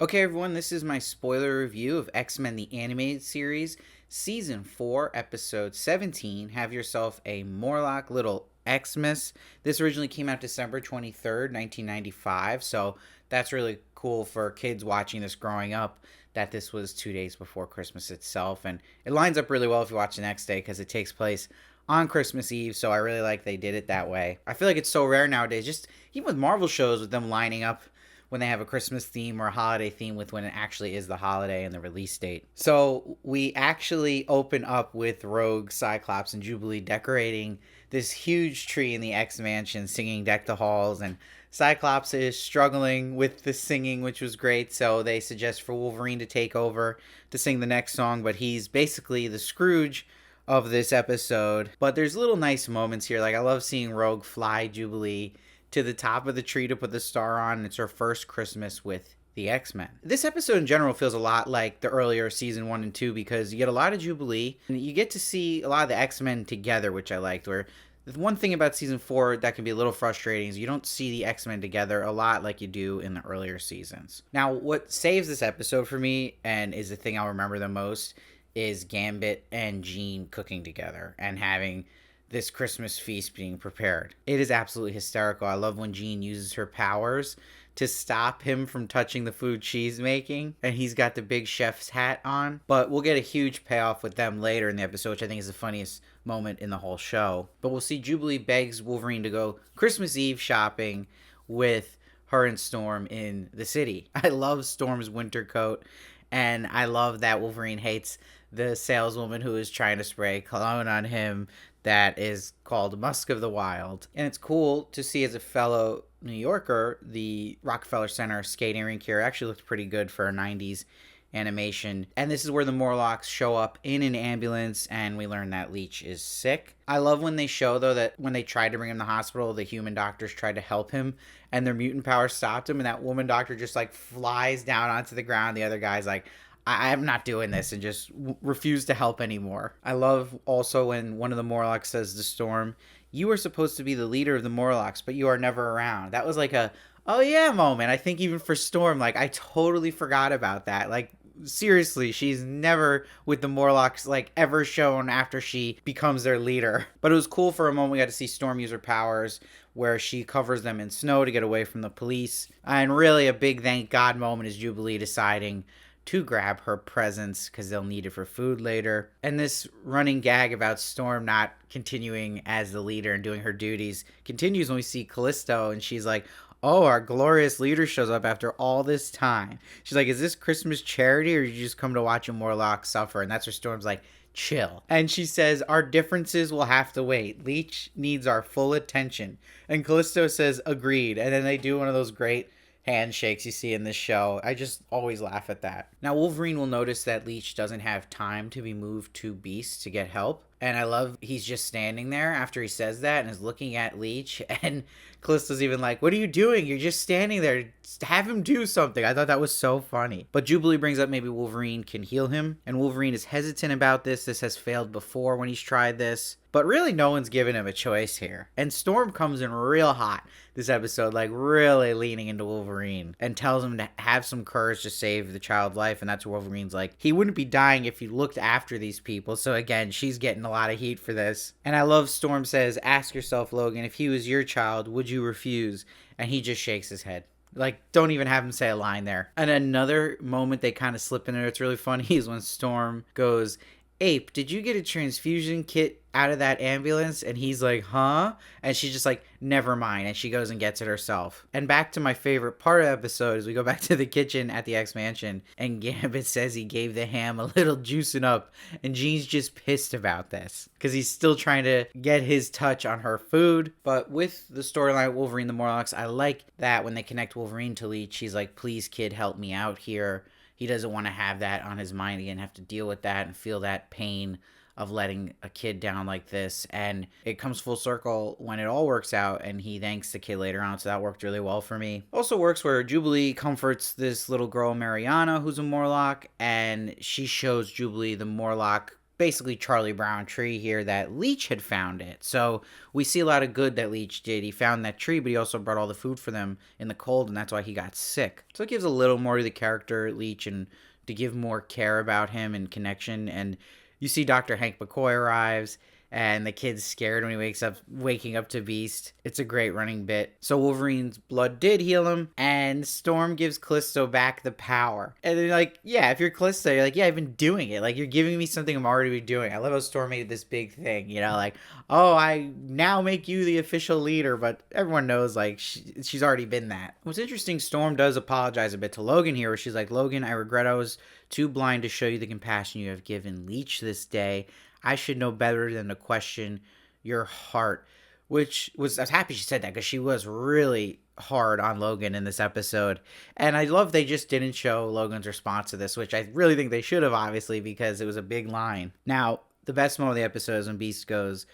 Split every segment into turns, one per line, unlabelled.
Okay, everyone, this is my spoiler review of X-Men the Animated Series, Season 4, Episode 17. Have yourself a Morlock Little Xmas. This originally came out December 23rd, 1995, so that's really cool for kids watching this growing up that this was 2 days before Christmas itself. And it lines up really well if you watch the next day because it takes place on Christmas Eve, so I really like they did it that way. I feel like it's so rare nowadays, just even with Marvel shows, with them lining up when they have a Christmas theme or a holiday theme with when it actually is the holiday and the release date. So we actually open up with Rogue, Cyclops, and Jubilee decorating this huge tree in the X Mansion, singing Deck the Halls, and Cyclops is struggling with the singing, which was great, so they suggest for Wolverine to take over to sing the next song, but he's basically the Scrooge of this episode. But there's little nice moments here, like I love seeing Rogue fly Jubilee to the top of the tree to put the star on. It's her first Christmas with the X-Men. This episode in general feels a lot like the earlier season 1 and 2 because you get a lot of Jubilee and you get to see a lot of the X-Men together, which I liked. Where the one thing about season 4 that can be a little frustrating is you don't see the X-Men together a lot like you do in the earlier seasons. Now, what saves this episode for me and is the thing I'll remember the most is Gambit and Jean cooking together and having this Christmas feast being prepared. It is absolutely hysterical. I love when Jean uses her powers to stop him from touching the food she's making, and he's got the big chef's hat on. But we'll get a huge payoff with them later in the episode, which I think is the funniest moment in the whole show. But we'll see Jubilee begs Wolverine to go Christmas Eve shopping with her and Storm in the city. I love Storm's winter coat, and I love that Wolverine hates the saleswoman who is trying to spray cologne on him that is called Musk of the Wild. And it's cool to see as a fellow New Yorker, the Rockefeller Center skating rink here actually looked pretty good for a 90s animation. And this is where the Morlocks show up in an ambulance and we learn that Leech is sick. I love when they show, though, that when they tried to bring him to the hospital, the human doctors tried to help him and their mutant power stopped him, and that woman doctor just like flies down onto the ground. The other guy's like, I'm not doing this, and just refuse to help anymore. I love also when one of the Morlocks says to Storm, you were supposed to be the leader of the Morlocks, but you are never around. That was like a, oh yeah moment. I think even for Storm, like I totally forgot about that. Like seriously, she's never with the Morlocks like ever shown after she becomes their leader. But it was cool for a moment. We got to see Storm use her powers where she covers them in snow to get away from the police. And really a big thank God moment is Jubilee deciding to grab her presents because they'll need it for food later. And this running gag about Storm not continuing as the leader and doing her duties continues when we see Callisto, and she's like, oh, our glorious leader shows up after all this time. She's like, is this Christmas charity or did you just come to watch a Morlock suffer? And that's where Storm's like, chill. And she says, our differences will have to wait. Leech needs our full attention. And Callisto says, agreed. And then they do one of those great handshakes you see in this show. I just always laugh at that. Now, Wolverine will notice that Leech doesn't have time to be moved to Beast to get help. And I love he's just standing there after he says that and is looking at Leech. And Callisto's even like, what are you doing? You're just standing there. Have him do something. I thought that was so funny. But Jubilee brings up maybe Wolverine can heal him. And Wolverine is hesitant about this. This has failed before when he's tried this. But really no one's given him a choice here. And Storm comes in real hot this episode, like really leaning into Wolverine and tells him to have some courage to save the child's life. And that's where Wolverine's like, he wouldn't be dying if he looked after these people. So again, she's getting a lot of heat for this. And I love Storm says, ask yourself, Logan, if he was your child, would you refuse? And he just shakes his head. Like, don't even have him say a line there. And another moment they kind of slip in there, it's really funny, is when Storm goes, Ape, did you get a transfusion kit out of that ambulance? And he's like, huh? And she's just like, never mind. And she goes and gets it herself. And back to my favorite part of the episode is we go back to the kitchen at the X Mansion and Gambit says he gave the ham a little juicing up. And Jean's just pissed about this because he's still trying to get his touch on her food. But with the storyline Wolverine the Morlocks, I like that when they connect Wolverine to Leech, she's like, please kid, help me out here. He doesn't want to have that on his mind again, have to deal with that and feel that pain of letting a kid down like this. And it comes full circle when it all works out and he thanks the kid later on. So that worked really well for me. Also works where Jubilee comforts this little girl, Mariana, who's a Morlock, and she shows Jubilee the Morlock basically Charlie Brown tree here that Leech had found it. So we see a lot of good that Leech did. He found that tree, but he also brought all the food for them in the cold, and that's why he got sick. So it gives a little more to the character Leech and to give more care about him and connection. And you see Dr. Hank McCoy arrives, and the kid's scared when he waking up to Beast. It's a great running bit. So Wolverine's blood did heal him, and Storm gives Callisto back the power. And they're like, yeah, if you're Callisto, you're like, yeah, I've been doing it. Like, you're giving me something I'm already doing. I love how Storm made this big thing, like, oh, I now make you the official leader, but everyone knows, like, she's already been that. What's interesting, Storm does apologize a bit to Logan here, where she's like, Logan, I regret I was too blind to show you the compassion you have given Leech this day. I should know better than to question your heart. I was happy she said that, because she was really hard on Logan in this episode. And I love they just didn't show Logan's response to this, which I really think they should have, obviously, because it was a big line. Now, the best moment of the episode is when Beast goes,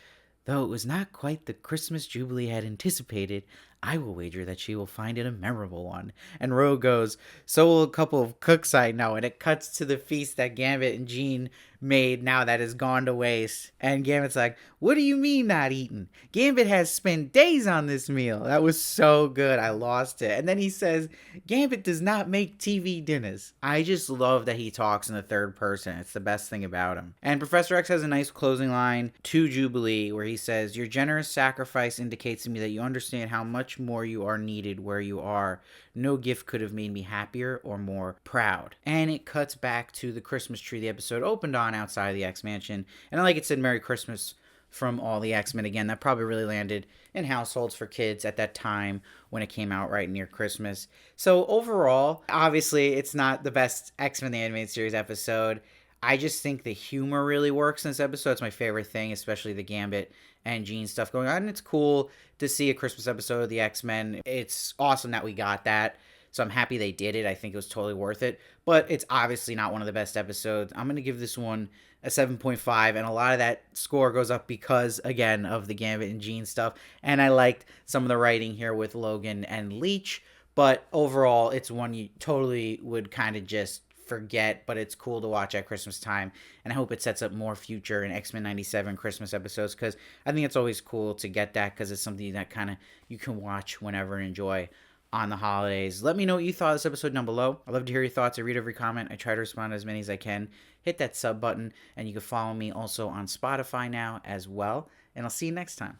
though it was not quite the Christmas Jubilee I had anticipated, I will wager that she will find it a memorable one. And Rogue goes, so will a couple of cooks I know. And it cuts to the feast that Gambit and Jean made now that has gone to waste. And Gambit's like, what do you mean not eaten? Gambit has spent days on this meal. That was so good. I lost it. And then he says, Gambit does not make TV dinners. I just love that he talks in the third person. It's the best thing about him. And Professor X has a nice closing line to Jubilee where he says, your generous sacrifice indicates to me that you understand how much more you are needed where you are. No gift could have made me happier or more proud. And it cuts back to the Christmas tree the episode opened on outside of the X Mansion. And like it said, Merry Christmas from all the X-Men. Again, that probably really landed in households for kids at that time when it came out right near Christmas. So overall, obviously, it's not the best X-Men the Animated Series episode. I just think the humor really works in this episode. It's my favorite thing, especially the Gambit and Jean stuff going on. And it's cool to see a Christmas episode of the X-Men. It's awesome that we got that. So I'm happy they did it. I think it was totally worth it. But it's obviously not one of the best episodes. I'm going to give this one a 7.5. And a lot of that score goes up because, again, of the Gambit and Jean stuff. And I liked some of the writing here with Logan and Leech. But overall, it's one you totally would kind of just forget, but it's cool to watch at Christmas time, and I hope it sets up more future and X-Men 97 Christmas episodes, because I think it's always cool to get that, because it's something that kind of you can watch whenever and enjoy on the holidays. Let me know what you thought of this episode down below. I'd love to hear your thoughts. I read every comment. I try to respond to as many as I can. Hit that sub button, and you can follow me also on Spotify now as well, and I'll see you next time.